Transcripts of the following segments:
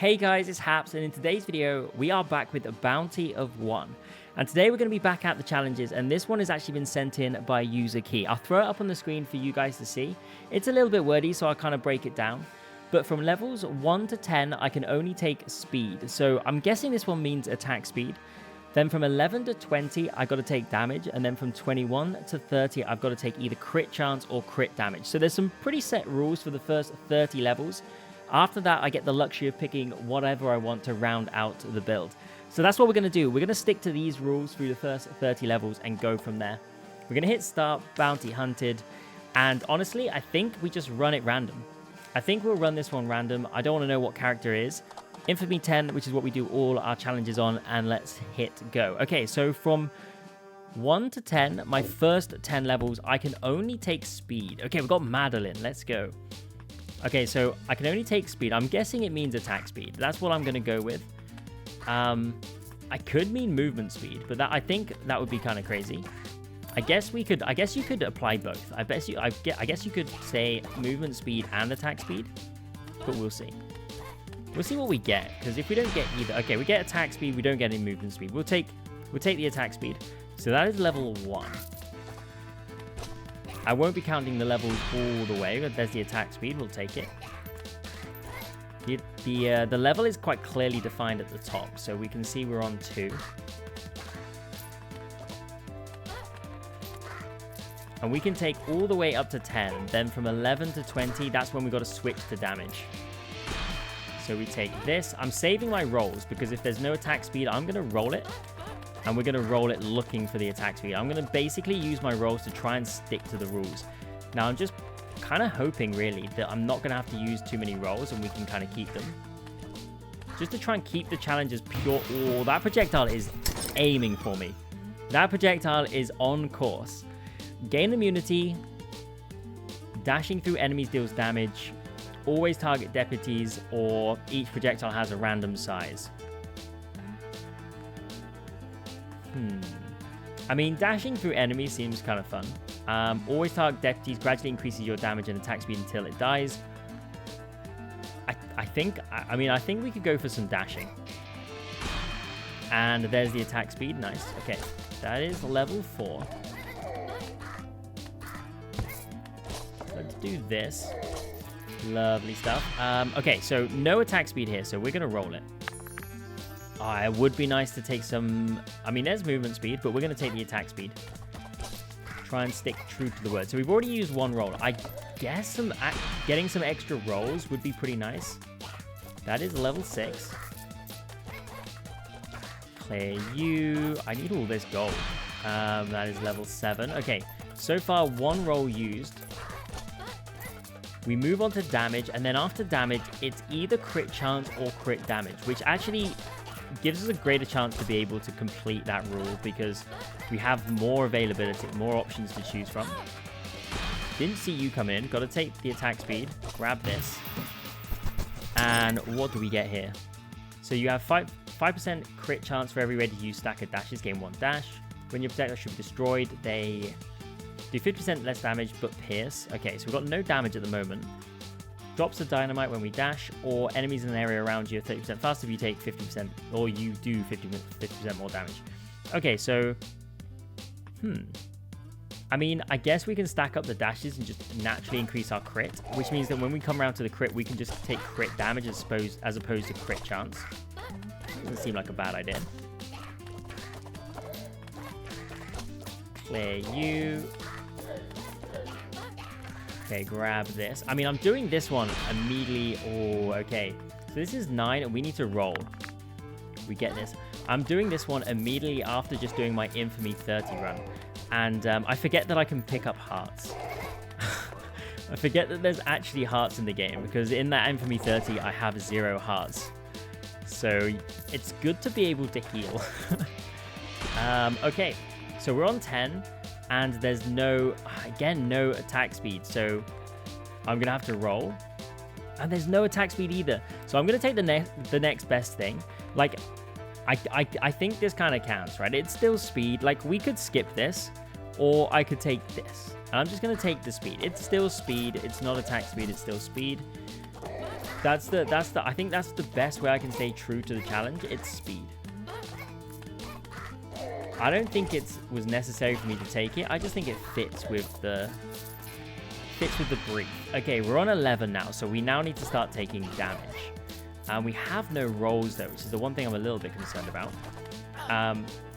Hey guys, it's Haps, and in today's video, we are back with a bounty of 1. And today we're going to be back at the challenges, and this one has actually been sent in by user key. I'll throw it up on the screen for you guys to see. It's a little bit wordy, so I'll kind of break it down. But from levels 1 to 10, I can only take speed. So I'm guessing this one means attack speed. Then from 11 to 20, I got to take damage. And then from 21 to 30, I've got to take either crit chance or crit damage. So there's some pretty set rules for the first 30 levels. After that, I get the luxury of picking whatever I want to round out the build. So that's what we're going to do. We're going to stick to these rules through the first 30 levels and go from there. We're going to hit start, bounty hunted, and honestly, I think we just run it random. I think we'll run this one random. I don't want to know what character it is. Infamy 10, which is what we do all our challenges on, and let's hit go. Okay, so from 1 to 10, my first 10 levels, I can only take speed. Okay, we've got Madeline. Let's go. Okay, so I can only take speed. I'm guessing it means attack speed. That's what I'm going to go with. I could mean movement speed, but I think that would be kind of crazy. I guess you could apply both. I guess you could say movement speed and attack speed, but we'll see. We'll see what we get, because if we don't get either, okay, we get attack speed, we don't get any movement speed. We'll take the attack speed. So that is level 1. I won't be counting the levels all the way, but there's the attack speed. We'll take it. The level is quite clearly defined at the top, so we can see we're on 2. And we can take all the way up to 10. Then from 11 to 20, that's when we got to switch to damage. So we take this. I'm saving my rolls, because if there's no attack speed, I'm going to roll it. And we're going to roll it looking for the attack speed. I'm going to basically use my rolls to try and stick to the rules. Now, I'm just kind of hoping, really, that I'm not going to have to use too many rolls and we can kind of keep them. Just to try and keep the challenges pure. Oh, that projectile is aiming for me. That projectile is on course. Gain immunity. Dashing through enemies deals damage. Always target deputies, or each projectile has a random size. I mean, dashing through enemies seems kind of fun. Always target deputies, gradually increases your damage and attack speed until it dies. I think we could go for some dashing. And there's the attack speed. Nice. Okay, that is level 4. Let's do this. Lovely stuff. Okay, so no attack speed here, so we're going to roll it. Oh, it would be nice to take some... I mean, there's movement speed, but we're going to take the attack speed. Try and stick true to the word. So we've already used one roll. I guess getting some extra rolls would be pretty nice. That is level 6. Clear you. I need all this gold. That is level 7. Okay, so far one roll used. We move on to damage, and then after damage, it's either crit chance or crit damage, which actually gives us a greater chance to be able to complete that rule because we have more availability, more options to choose from. Didn't see you come in. Got to take the attack speed. Grab this. And what do we get here? So you have 5% crit chance for every ready to use stack of dashes. Gain 1 dash. When your projectile should be destroyed, they do 50% less damage, but pierce. Okay, so we've got no damage at the moment. Drops of dynamite when we dash, or enemies in an area around you are 30% faster if you take 50%, or you do 50% more damage. Okay, so, I mean, I guess we can stack up the dashes and just naturally increase our crit, which means that when we come around to the crit, we can just take crit damage as opposed to crit chance. Doesn't seem like a bad idea. Clear you. Okay, grab this. I mean, I'm doing this one immediately. Oh, okay. So this is 9, and we need to roll. We get this. I'm doing this one immediately after just doing my Infamy 30 run. And I forget that I can pick up hearts. I forget that there's actually hearts in the game, because in that Infamy 30, I have 0 hearts. So it's good to be able to heal. Okay, so we're on 10. And there's no attack speed, so I'm going to have to roll. And there's no attack speed either. So I'm going to take the next best thing. Like, I think this kind of counts, right? It's still speed. Like, we could skip this, or I could take this. And I'm just going to take the speed. It's still speed. It's not attack speed. It's still speed. I think that's the best way I can stay true to the challenge. It's speed. I don't think it was necessary for me to take it. I just think it fits with the brief. Okay, we're on 11 now, so we now need to start taking damage. We have no rolls though, which is the one thing I'm a little bit concerned about.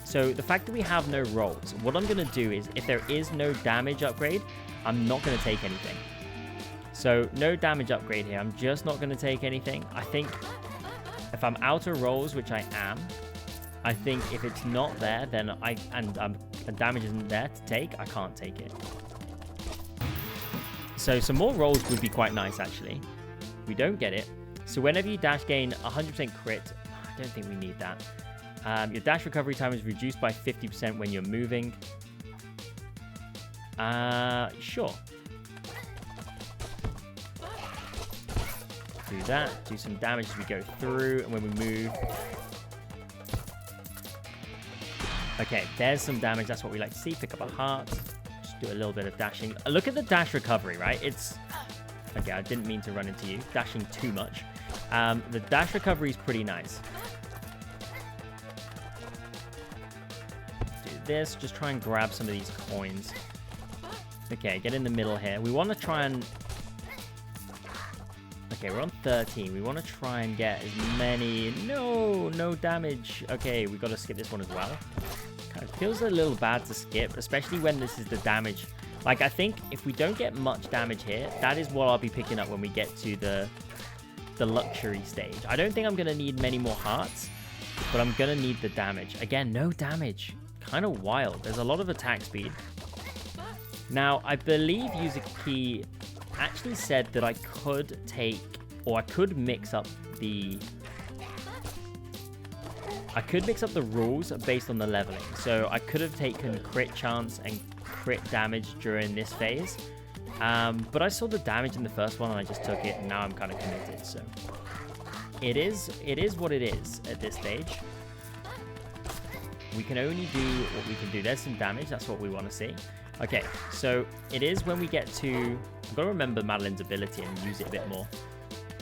So the fact that we have no rolls, what I'm going to do is, if there is no damage upgrade, I'm not going to take anything. So no damage upgrade here. I'm just not going to take anything. I think if I'm out of rolls, which I am, I think if it's not there, then and damage isn't there to take, I can't take it. So some more rolls would be quite nice, actually. We don't get it. So whenever you dash, gain 100% crit. I don't think we need that. Your dash recovery time is reduced by 50% when you're moving. Sure. Do that. Do some damage as we go through and when we move. Okay, there's some damage. That's what we like to see. Pick up a heart. Just do a little bit of dashing. Look at the dash recovery, right? It's... Okay, I didn't mean to run into you. Dashing too much. The dash recovery is pretty nice. Do this. Just try and grab some of these coins. Okay, get in the middle here. We want to try and... Okay, we're on 13. We want to try and get as many... No damage. Okay, we got to skip this one as well. Kind of feels a little bad to skip, especially when this is the damage. Like, I think if we don't get much damage here, that is what I'll be picking up when we get to the luxury stage. I don't think I'm going to need many more hearts, but I'm going to need the damage. Again, no damage. Kind of wild. There's a lot of attack speed. Now, I believe Yuzuki actually said that I could take, or I could mix up the rules based on the leveling. So I could have taken crit chance and crit damage during this phase. But I saw the damage in the first one and I just took it, and now I'm kind of committed. So it is what it is at this stage. We can only do what we can do. There's some damage. That's what we want to see. Okay, so it is when we get to... I've got to remember Madeline's ability and use it a bit more.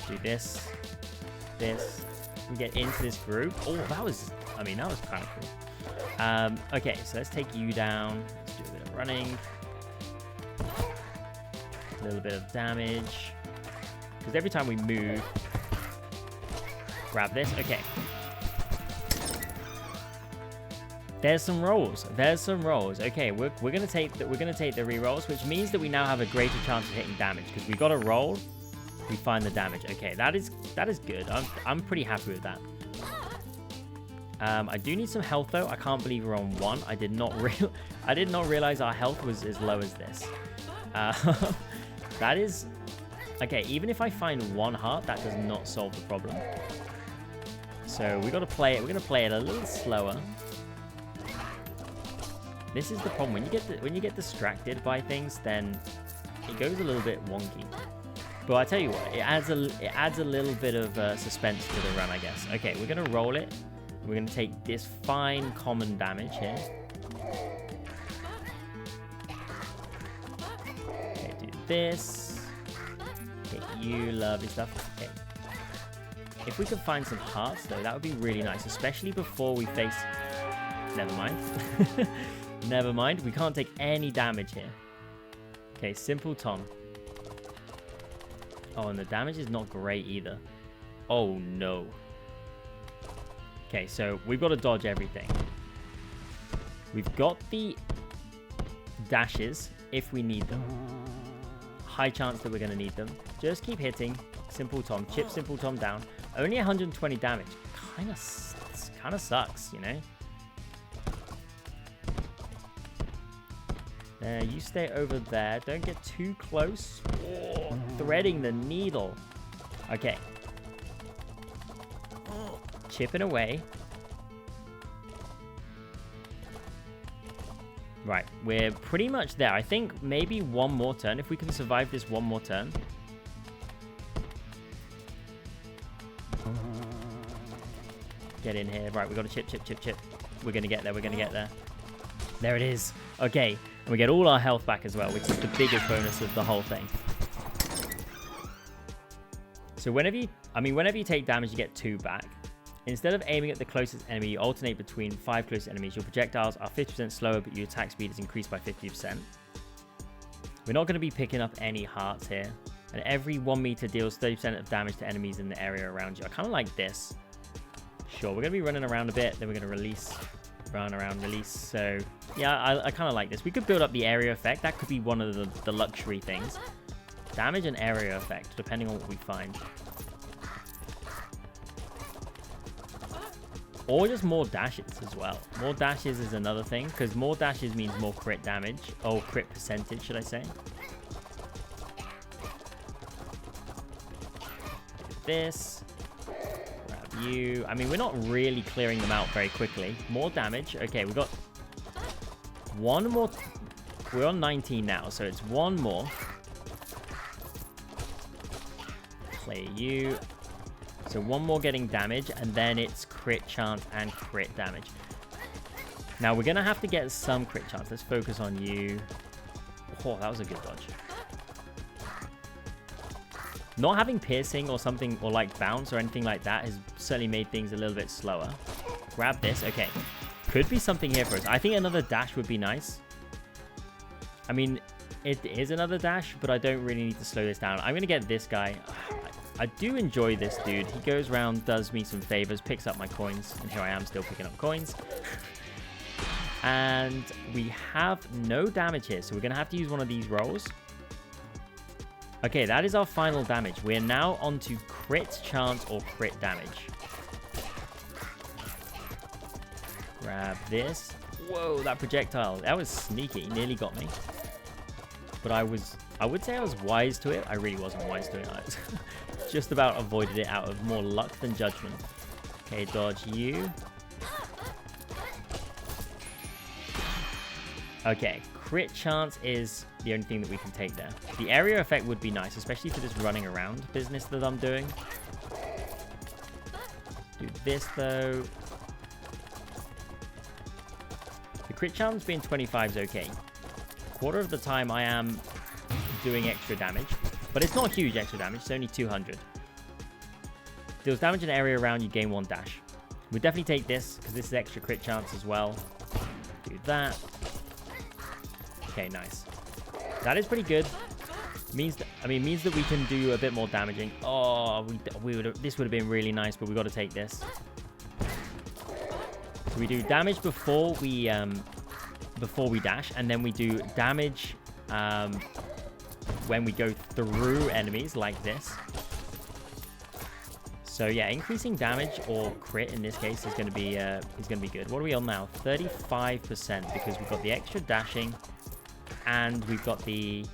Do this. We get into this group. Oh, that was kind of cool. Okay, so let's take you down. Let's do a bit of running. A little bit of damage. Because every time we move... Grab this. Okay. There's some rolls. Okay, we're gonna take the re-rolls, which means that we now have a greater chance of hitting damage because we got a roll. We find the damage. Okay, that is good. I'm pretty happy with that. I do need some health though. I can't believe we're on 1. I did not realize our health was as low as this. That is okay. Even if I find 1 heart, that does not solve the problem. So we got to play it. We're gonna play it a little slower. This is the problem. When you get distracted by things, then it goes a little bit wonky. But I tell you what, it adds a little bit of suspense to the run, I guess. Okay, we're gonna roll it. We're gonna take this fine common damage here. Okay, do this. Hit you, lovely stuff. Okay. If we could find some hearts though, that would be really nice, especially before we face. Never mind. Never mind, we can't take any damage here. Okay, simple Tom. Oh, and the damage is not great either. Oh, no. Okay, so we've got to dodge everything. We've got the dashes if we need them. High chance that we're going to need them. Just keep hitting. Simple Tom. Chip Simple Tom down. Only 120 damage. Kind of sucks, you know? You stay over there. Don't get too close. Oh, threading the needle. Okay. Chipping away. Right. We're pretty much there. I think maybe one more turn. If we can survive this one more turn. Get in here. Right. We got to chip. We're going to get there. There it is. Okay. And we get all our health back as well, which is the biggest bonus of the whole thing. So whenever you take damage, you get 2 back. Instead of aiming at the closest enemy, you alternate between 5 closest enemies. Your projectiles are 50% slower, but your attack speed is increased by 50%. We're not going to be picking up any hearts here. And every 1 meter deals 30% of damage to enemies in the area around you. I kind of like this. Sure, we're going to be running around a bit, then we're going to release. Run around, release. So, yeah, I kind of like this. We could build up the area effect. That could be one of the luxury things. Damage and area effect, depending on what we find. Or just more dashes as well. More dashes is another thing, because more dashes means more crit damage. Or crit percentage, should I say. Do this. Grab you. I mean, we're not really clearing them out very quickly. More damage. Okay, we got one more. We're on 19 now, so it's one more. Clear you. So one more getting damage, and then it's crit chance and crit damage. Now we're going to have to get some crit chance. Let's focus on you. Oh, that was a good dodge. Not having piercing or something, or like bounce or anything like that has certainly made things a little bit slower. Grab this. Okay. Could be something here for us. I think another dash would be nice. I mean, it is another dash, but I don't really need to slow this down. I'm going to get this guy. I do enjoy this dude. He goes around, does me some favors, picks up my coins, and here I am still picking up coins. And we have no damage here, so we're going to have to use one of these rolls. Okay, that is our final damage. We're now on to crit chance or crit damage. Grab this. Whoa, that projectile. That was sneaky. Nearly got me. But I would say I was wise to it. I really wasn't wise to it. I just about avoided it out of more luck than judgment. Okay, dodge you. Okay, crit chance is the only thing that we can take there. The area effect would be nice, especially for this running around business that I'm doing. Do this, though. The crit chance being 25 is okay. Quarter of the time I am doing extra damage, but it's not huge extra damage. It's only 200. Deals damage in an area around you, gain 1 dash. We'll definitely take this because this is extra crit chance as well. Do that. Okay, nice. That is pretty good. Means that we can do a bit more damaging. Oh, this would have been really nice, but we got to take this. So we do damage before we dash, and then we do damage when we go through enemies like this. So yeah, increasing damage or crit in this case is going to be good. What are we on now? 35% because we've got the extra dashing, and we've got the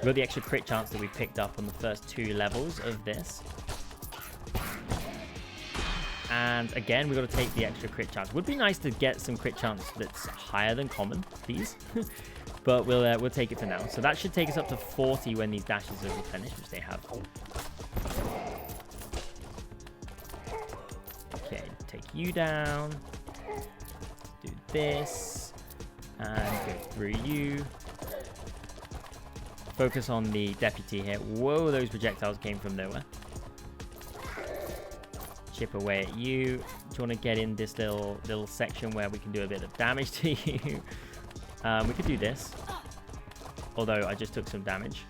extra crit chance that we picked up on the first 2 levels of this. And again, we've got to take the extra crit chance. Would be nice to get some crit chance that's higher than common, please. But we'll take it for now. So that should take us up to 40 when these dashes are replenished, which they have. Okay, take you down. Do this. And go through you. Focus on the deputy here. Whoa, those projectiles came from nowhere. Chip away at you. Do you want to get in this little section where we can do a bit of damage to you? We could do this. Although I just took some damage.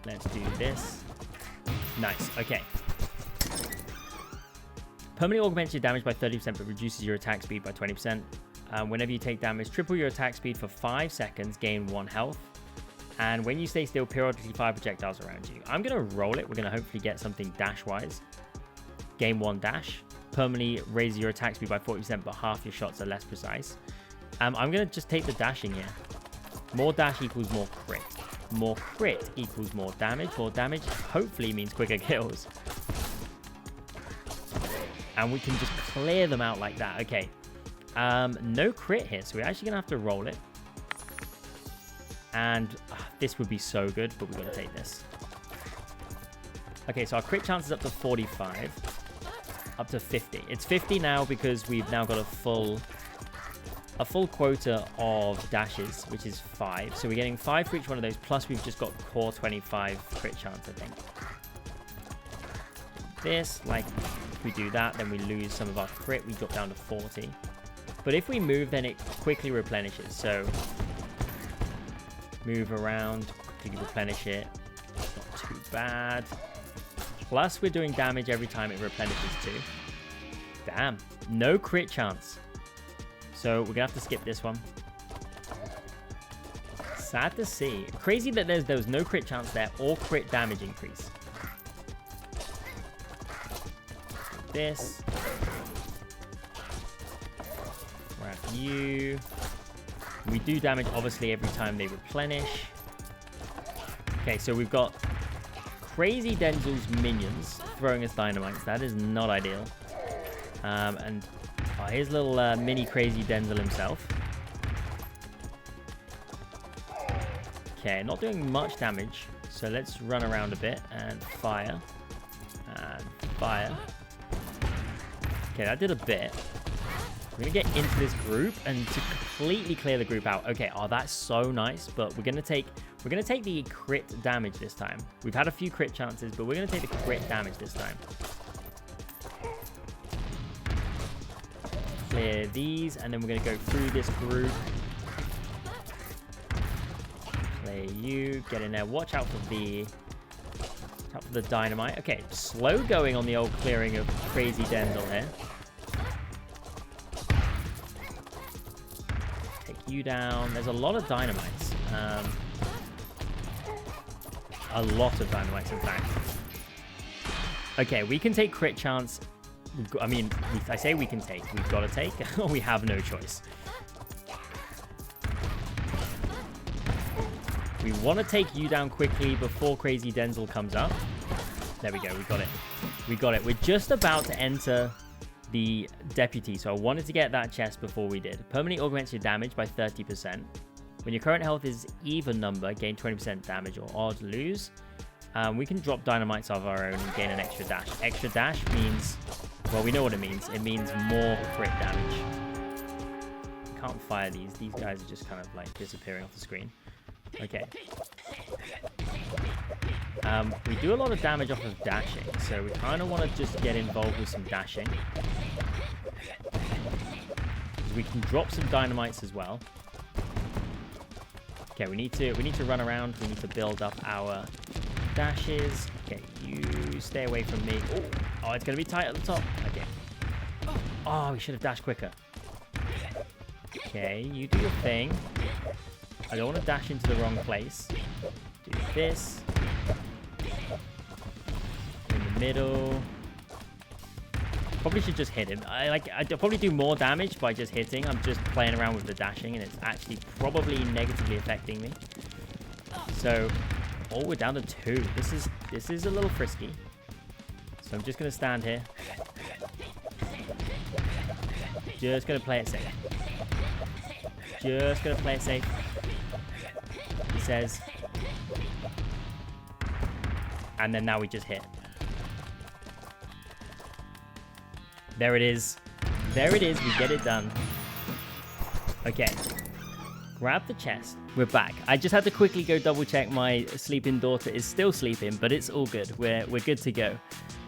Let's do this. Nice. Okay. Permanently augments your damage by 30% but reduces your attack speed by 20%. Whenever you take damage, triple your attack speed for 5 seconds, gain 1 health. And when you stay still, periodically fire projectiles around you. I'm going to roll it. We're going to hopefully get something dash-wise. Gain 1 dash. Permanently raise your attack speed by 40%, but half your shots are less precise. I'm going to just take the dashing here. More dash equals more crit. More crit equals more damage. More damage hopefully means quicker kills. And we can just clear them out like that. Okay. No crit here, so we're actually going to have to roll it. And this would be so good, but we've got to take this. Okay, so our crit chance is up to 45. Up to 50. It's 50 now because we've now got a full quota of dashes, which is 5. So we're getting 5 for each one of those, plus we've just got core 25 crit chance, I think. this. Like, if we do that, then we lose some of our crit. We drop down to 40. But if we move, then it quickly replenishes. So, move around, quickly replenish it. Not too bad. Plus, we're doing damage every time it replenishes too. Damn. No crit chance. So, we're going to have to skip this one. Sad to see. Crazy that there was no crit chance there or crit damage increase. This. Grab you. We do damage, obviously, every time they replenish. Okay, so we've got Crazy Denzel's minions throwing us dynamites. That is not ideal. And here's little mini Crazy Denzel himself. Okay, not doing much damage. So let's run around a bit and fire. And fire. Okay, that did a bit. We're going to get into this group and to completely clear the group out. Okay, oh, that's so nice. But we're going to take the crit damage this time. We've had a few crit chances, but we're going to take the crit damage this time. Clear these, and then we're going to go through this group. Clear you, get in there. Watch out for the dynamite. Okay, slow going on the old clearing of Crazy Denzel here. Take you down. There's a lot of dynamites. A lot of dynamites, in fact. Okay, we can take crit chance. I mean, I say we can take. We've got to take. We have no choice. We want to take you down quickly before Crazy Denzel comes up. There we go. We got it. We got it. We're just about to enter the deputy. So I wanted to get that chest before we did. Permanently augments your damage by 30%. When your current health is even number, gain 20% damage or odd lose. We can drop dynamites of our own and gain an extra dash. Extra dash means, well, we know what it means. It means more crit damage. Can't fire these. These guys are just kind of like disappearing off the screen. Okay. We do a lot of damage off of dashing, so we kind of want to just get involved with some dashing. We can drop some dynamites as well. Okay, we need to run around. We need to build up our dashes. Okay, you stay away from me. Oh, it's gonna be tight at the top. Okay. Oh, we should have dashed quicker. Okay, you do your thing. I don't want to dash into the wrong place. Do this. In the middle. Probably should just hit him. I'll probably do more damage by just hitting. I'm just playing around with the dashing, and it's actually probably negatively affecting me. So, oh, we're down to 2. This is a little frisky. So I'm just gonna stand here. Just gonna play it safe. Just gonna play it safe. He says. And then now we just hit. There it is. There it is. We get it done. Okay. Grab the chest. We're back. I just had to quickly go double check my sleeping daughter is still sleeping, but it's all good. We're good to go.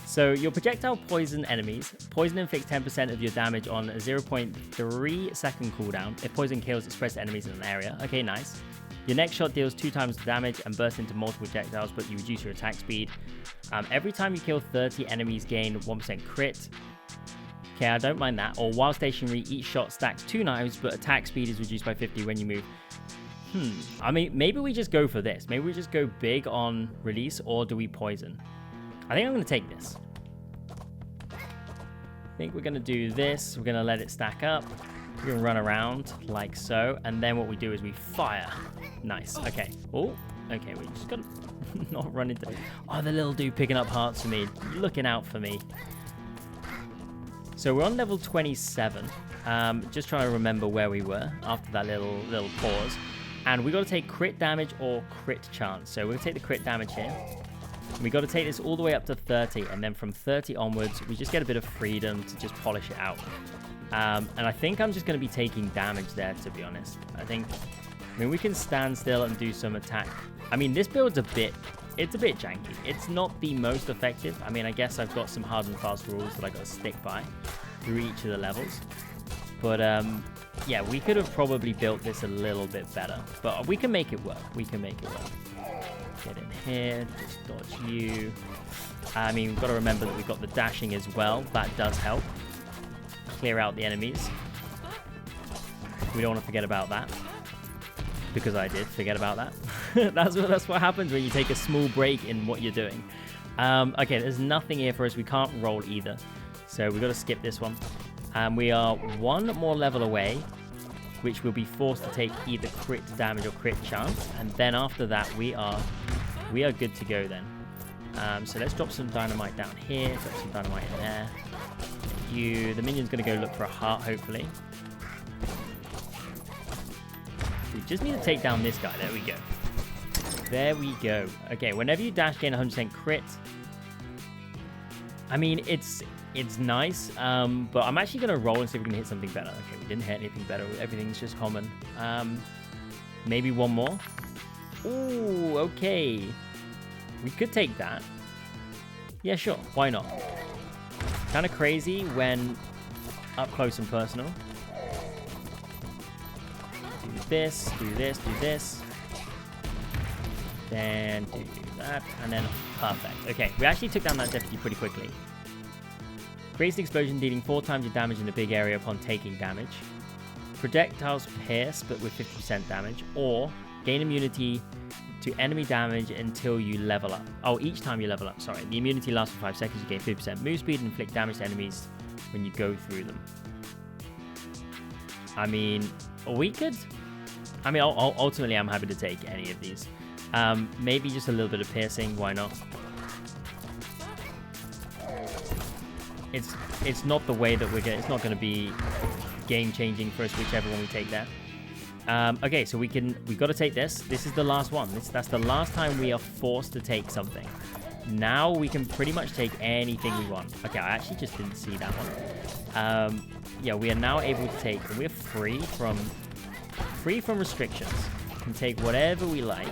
So your projectile poison enemies. Poison inflicts 10% of your damage on a 0.3 second cooldown. If poison kills, it spreads to enemies in an area. Okay, nice. Your next shot deals 2 times the damage and bursts into multiple projectiles, but you reduce your attack speed. Every time you kill 30 enemies, gain 1% crit. Okay, I don't mind that. Or while stationary, each shot stacks 2 knives, but attack speed is reduced by 50 when you move. I mean, maybe we just go for this. Maybe we just go big on release, or do we poison? I think I'm going to take this. I think we're going to do this. We're going to let it stack up. We're going to run around like so. And then what we do is we fire. Nice. Okay. Oh, okay. We just got to not run into... Oh, the little dude picking up hearts for me. Looking out for me. So we're on level 27. Just trying to remember where we were after that little pause. And we got to take crit damage or crit chance. So we're going to take the crit damage here. We got to take this all the way up to 30. And then from 30 onwards, we just get a bit of freedom to just polish it out. And I think I'm just going to be taking damage there, to be honest. I mean, we can stand still and do some attack. I mean, this build's a bit it's a bit janky. It's not the most effective. I mean, I guess I've got some hard and fast rules that I got to stick by through each of the levels. But yeah, we could have probably built this a little bit better. But we can make it work. We can make it work. Get in here, just dodge you. I mean, we've got to remember that we've got the dashing as well. That does help. Clear out the enemies. We don't want to forget about that. Because I did forget about that. that's what happens when you take a small break in what you're doing. Okay, there's nothing here for us. We can't roll either. So we've got to skip this one. We are one more level away, which we'll be forced to take either crit damage or crit chance. And then after that, we are good to go then. So let's drop some dynamite down here. Drop some dynamite in there. The minion's going to go look for a heart, hopefully. We just need to take down this guy. There we go. There we go. Okay, whenever you dash, gain 100% crit. I mean, it's nice, but I'm actually going to roll and see if we can hit something better. Okay, we didn't hit anything better. Everything's just common. Maybe one more. Ooh, okay. We could take that. Yeah, sure. Why not? Kind of crazy when up close and personal. Do this, do this, do this. Then do that, and then perfect. Okay, we actually took down that deputy pretty quickly. Creates the explosion, dealing 4 times your damage in a big area upon taking damage. Projectiles pierce, but with 50% damage. Or gain immunity to enemy damage until you level up. Oh, each time you level up, sorry. The immunity lasts for 5 seconds. You gain 50% move speed and inflict damage to enemies when you go through them. I mean, we could... I mean, ultimately, I'm happy to take any of these. Maybe just a little bit of piercing. Why not? It's not the way that we're going. It's not going to be game changing for us, whichever one we take there. Okay, so we've got to take this. This is the last one. That's the last time we are forced to take something. Now we can pretty much take anything we want. Okay, I actually just didn't see that one. Yeah, we are now able to take. We're free from restrictions. We can take whatever we like.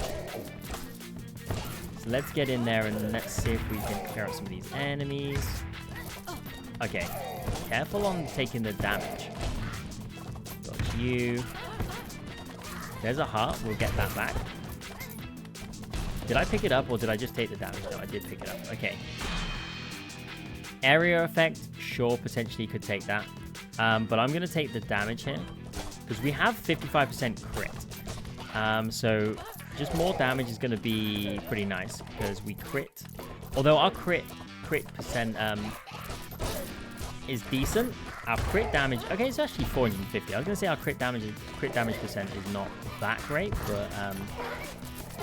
So let's get in there and let's see if we can clear out some of these enemies. Okay, careful on taking the damage. Got you. There's a heart. We'll get that back. Did I pick it up or did I just take the damage? No, I did pick it up. Okay. Area effect. Sure, potentially could take that. But I'm going to take the damage here. Because we have 55% crit. So just more damage is going to be pretty nice. Because we crit. Although our crit percent is decent. Our crit damage... Okay, it's actually 450. I was going to say our crit damage percent is not that great. But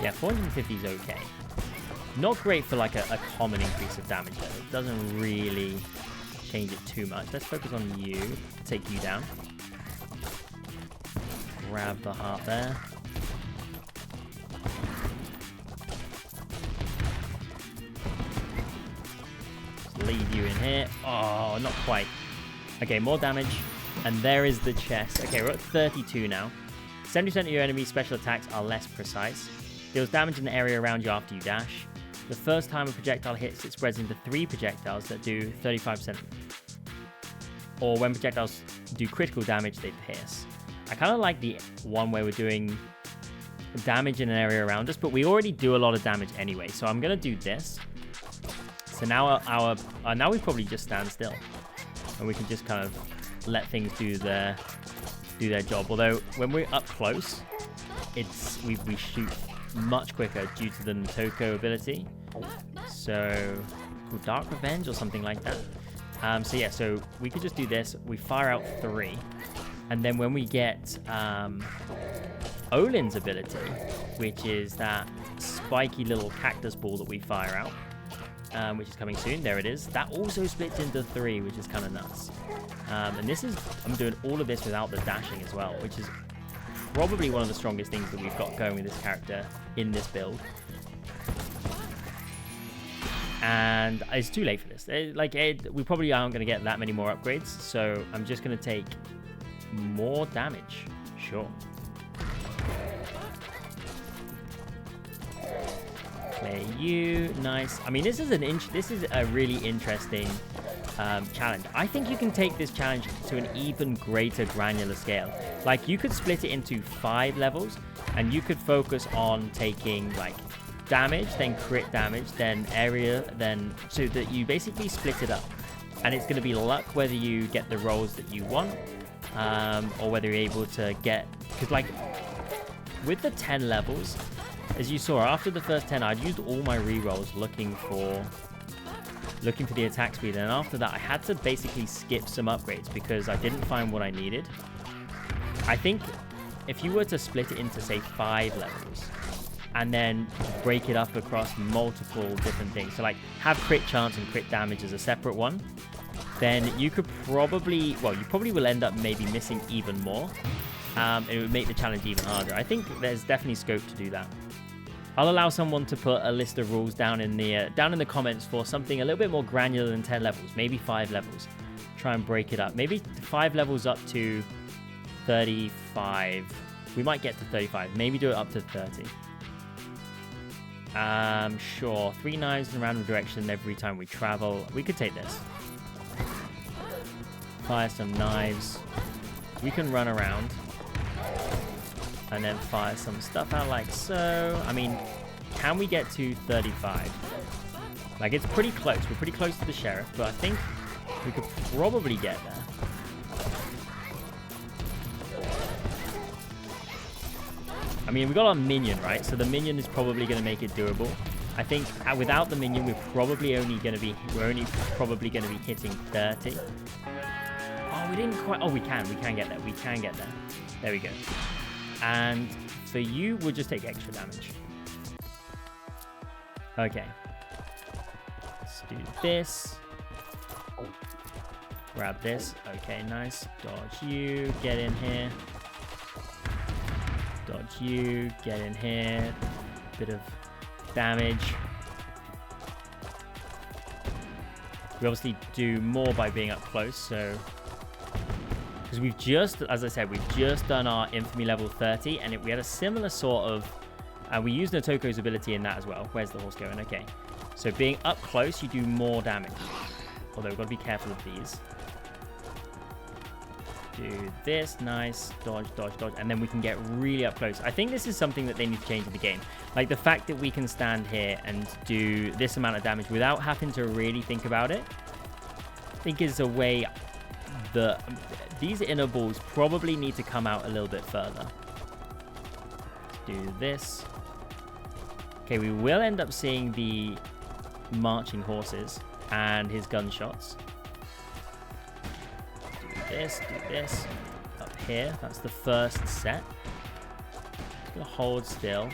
yeah, 450 is okay. Not great for like a common increase of damage though. It doesn't really change it too much. Let's focus on you. Take you down. Grab the heart there. Just leave you in here. Oh, not quite. Okay, more damage. And there is the chest. Okay, we're at 32 now. 70% of your enemy's special attacks are less precise. Deals damage in the area around you after you dash. The first time a projectile hits, it spreads into 3 projectiles that do 35%. Or when projectiles do critical damage, they pierce. I kind of like the one where we're doing damage in an area around us, but we already do a lot of damage anyway. So I'm going to do this. So now now we probably just stand still. And we can just kind of let things do their job. Although when we're up close, we shoot much quicker due to the Natoko ability. So Dark Revenge or something like that. So yeah, so we could just do this. We fire out 3. And then when we get Olin's ability, which is that spiky little cactus ball that we fire out, which is coming soon. There it is. That also splits into 3, which is kind of nuts. And this is... I'm doing all of this without the dashing as well, which is probably one of the strongest things that we've got going with this character in this build. And it's too late for this. We probably aren't going to get that many more upgrades, so I'm just going to take more damage. Sure. Clear you. Nice. I mean, this is a really interesting challenge. I think you can take this challenge to an even greater granular scale. Like, you could split it into 5 levels, and you could focus on taking like damage, then crit damage, then area, then so that you basically split it up. And it's going to be luck whether you get the rolls that you want, or whether you're able to get, because like with the 10 levels, as you saw, after the first 10, I'd used all my rerolls looking for the attack speed, and after that I had to basically skip some upgrades because I didn't find what I needed. I think if you were to split it into, say, 5 levels and then break it up across multiple different things, so like have crit chance and crit damage as a separate one, then you could probably, well, you probably will end up maybe missing even more. It would make the challenge even harder. I think there's definitely scope to do that. I'll allow someone to put a list of rules down in the comments for something a little bit more granular than 10 levels, maybe 5 levels. Try and break it up. Maybe 5 levels up to 35. We might get to 35. Maybe do it up to 30. Sure. 3 knives in a random direction every time we travel. We could take this. Fire some knives. We can run around and then fire some stuff out like so. I mean, can we get to 35? Like, it's pretty close. We're pretty close to the sheriff, but I think we could probably get there. I mean, we got our minion, right? So the minion is probably going to make it doable. I think without the minion, we're probably only going to be hitting 30. Oh, we didn't quite. Oh, we can get there. We can get there. There we go. And for you, we'll just take extra damage. Okay. Let's do this. Grab this. Okay, nice. Dodge you. Get in here. Dodge you. Get in here. Bit of damage. We obviously do more by being up close, so... Because we've just, as I said, we've just done our infamy level 30, and we had a similar sort of... we used Notoko's ability in that as well. Where's the horse going? Okay. So being up close, you do more damage. Although we've got to be careful of these. Do this. Nice. Dodge, dodge, dodge. And then we can get really up close. I think this is something that they need to change in the game. Like, the fact that we can stand here and do this amount of damage without having to really think about it, I think is a way that... These inner balls probably need to come out a little bit further. Let's do this. Okay, we will end up seeing the marching horses and his gunshots. Do this, do this. Up here, that's the first set. Just gonna hold still.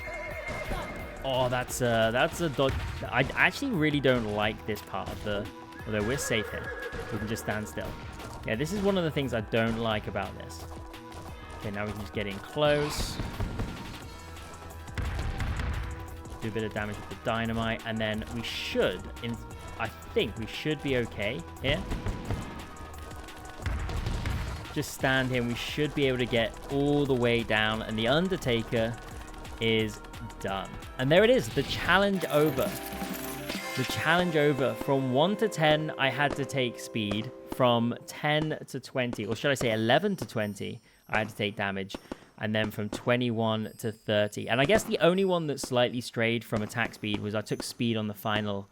Oh, that's a dodge. I actually really don't like this part of the... Although we're safe here. We can just stand still. Yeah, this is one of the things I don't like about this. Okay, now we can just get in close. Do a bit of damage with the dynamite. And then we should, I think we should be okay here. Just stand here and we should be able to get all the way down. And the Undertaker is done. And there it is, the challenge over. The challenge over. From 1 to 10, I had to take speed. From 10 to 20, or should I say 11 to 20, I had to take damage. And then from 21 to 30. And I guess the only one that slightly strayed from attack speed was I took speed on the final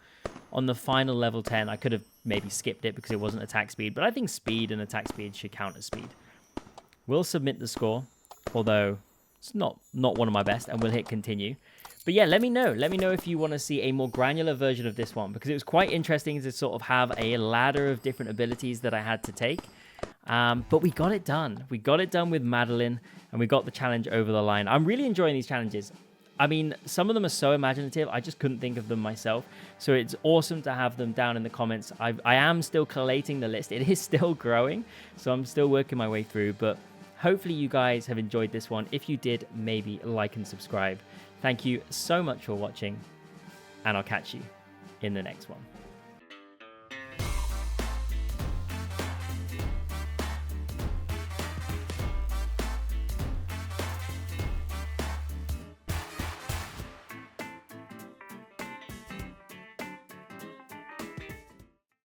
level 10. I could have maybe skipped it because it wasn't attack speed. But I think speed and attack speed should count as speed. We'll submit the score, although it's not one of my best. And we'll hit continue. But yeah, let me know. Let me know if you want to see a more granular version of this one, because it was quite interesting to sort of have a ladder of different abilities that I had to take. But we got it done. We got it done with Madeline, and we got the challenge over the line. I'm really enjoying these challenges. I mean, some of them are so imaginative, I just couldn't think of them myself. So it's awesome to have them down in the comments. I am still collating the list. It is still growing, so I'm still working my way through. But hopefully you guys have enjoyed this one. If you did, maybe like and subscribe. Thank you so much for watching, and I'll catch you in the next one.